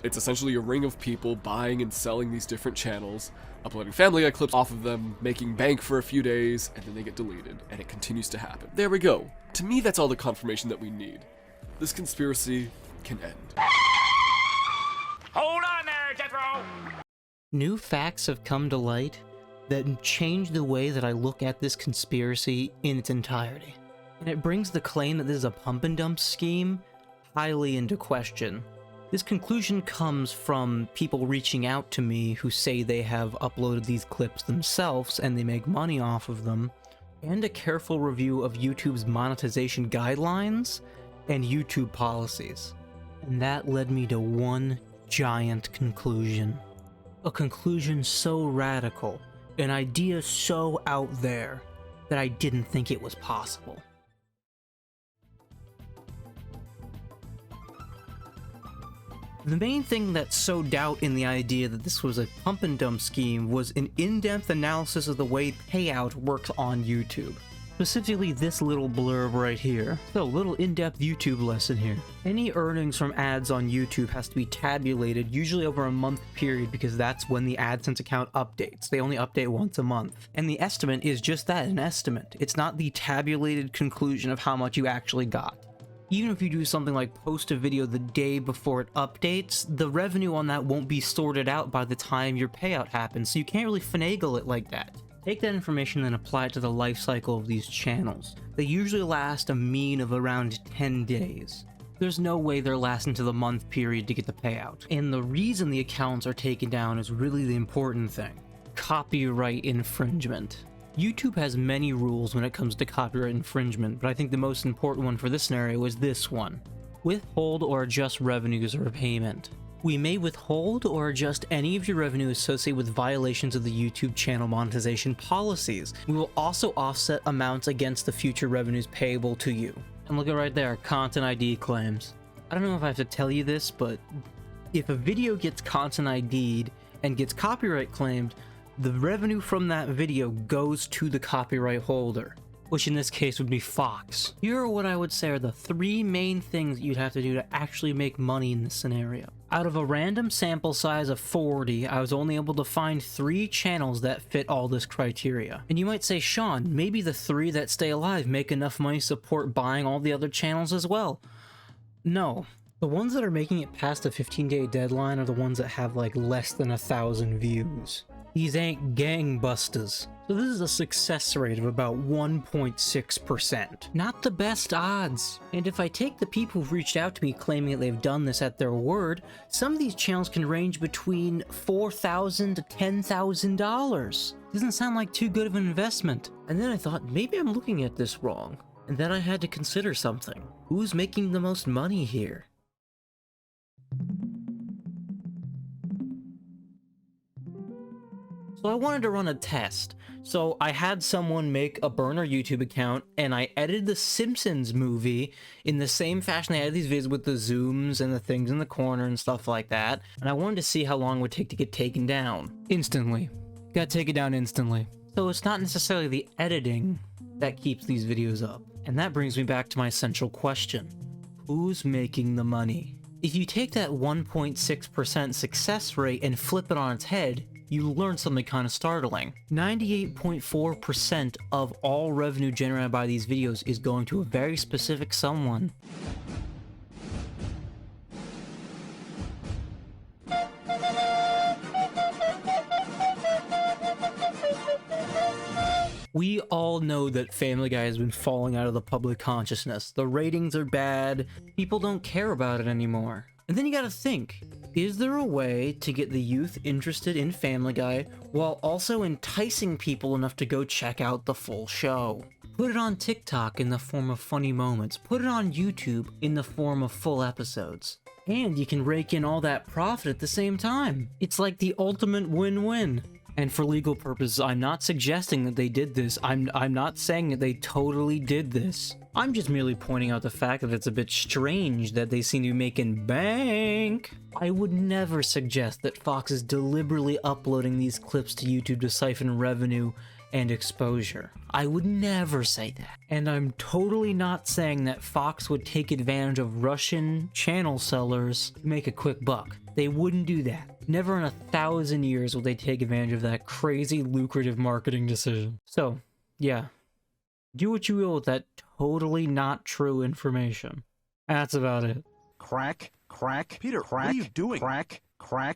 It's essentially a ring of people buying and selling these different channels, uploading Family Guy clips off of them, making bank for a few days, and then they get deleted, and it continues to happen. There we go. To me, that's all the confirmation that we need. This conspiracy can end. Hold on there, Jethro! New facts have come to light that change the way that I look at this conspiracy in its entirety. And it brings the claim that this is a pump and dump scheme highly into question. This conclusion comes from people reaching out to me who say they have uploaded these clips themselves and they make money off of them, and a careful review of YouTube's monetization guidelines and YouTube policies. And that led me to one giant conclusion. A conclusion so radical, an idea so out there, that I didn't think it was possible. The main thing that sowed doubt in the idea that this was a pump and dump scheme was an in-depth analysis of the way payout works on YouTube. Specifically this little blurb right here. So, little in-depth YouTube lesson here. Any earnings from ads on YouTube has to be tabulated, usually over a month period, because that's when the AdSense account updates. They only update once a month. And the estimate is just that, an estimate. It's not the tabulated conclusion of how much you actually got. Even if you do something like post a video the day before it updates, the revenue on that won't be sorted out by the time your payout happens, so you can't really finagle it like that. Take that information and apply it to the life cycle of these channels. They usually last a mean of around 10 days. There's no way they're lasting to the month period to get the payout. And the reason the accounts are taken down is really the important thing. Copyright infringement. YouTube has many rules when it comes to copyright infringement, but I think the most important one for this scenario is this one. Withhold or adjust revenues or payment. We may withhold or adjust any of your revenue associated with violations of the YouTube channel monetization policies. We will also offset amounts against the future revenues payable to you. And look at right there, content ID claims. I don't know if I have to tell you this, but if a video gets content ID'd and gets copyright claimed, the revenue from that video goes to the copyright holder, which in this case would be Fox. Here are what I would say are the three main things you'd have to do to actually make money in this scenario. Out of a random sample size of 40, I was only able to find 3 channels that fit all this criteria. And you might say, Sean, maybe the 3 that stay alive make enough money to support buying all the other channels as well. No. The ones that are making it past the 15-day deadline are the ones that have like less than 1,000 views. These ain't gangbusters. So this is a success rate of about 1.6%. Not the best odds. And if I take the people who've reached out to me claiming that they've done this at their word, some of these channels can range between $4,000 to $10,000. Doesn't sound like too good of an investment. And then I thought, maybe I'm looking at this wrong. And then I had to consider something. Who's making the most money here? So I wanted to run a test. So I had someone make a burner YouTube account and I edited the Simpsons movie in the same fashion they edited these videos with the zooms and the things in the corner and stuff like that. And I wanted to see how long it would take to get taken down. Instantly. Got taken down instantly. So it's not necessarily the editing that keeps these videos up. And that brings me back to my central question. Who's making the money? If you take that 1.6% success rate and flip it on its head, you learn something kind of startling. 98.4% of all revenue generated by these videos is going to a very specific someone. We all know that Family Guy has been falling out of the public consciousness. The ratings are bad, people don't care about it anymore. And then you gotta think, is there a way to get the youth interested in Family Guy while also enticing people enough to go check out the full show? Put it on TikTok in the form of funny moments. Put it on YouTube in the form of full episodes. And you can rake in all that profit at the same time. It's like the ultimate win-win. And for legal purposes, I'm not suggesting that they did this. I'm not saying that they totally did this. I'm just merely pointing out the fact that it's a bit strange that they seem to be making bank. I would never suggest that Fox is deliberately uploading these clips to YouTube to siphon revenue and exposure. I would never say that. And I'm totally not saying that Fox would take advantage of Russian channel sellers to make a quick buck. They wouldn't do that. Never in 1,000 years will they take advantage of that crazy lucrative marketing decision. So, yeah. Do what you will with that totally not true information. That's about it. Crack, crack, Peter, crack, what are you doing? Crack, crack.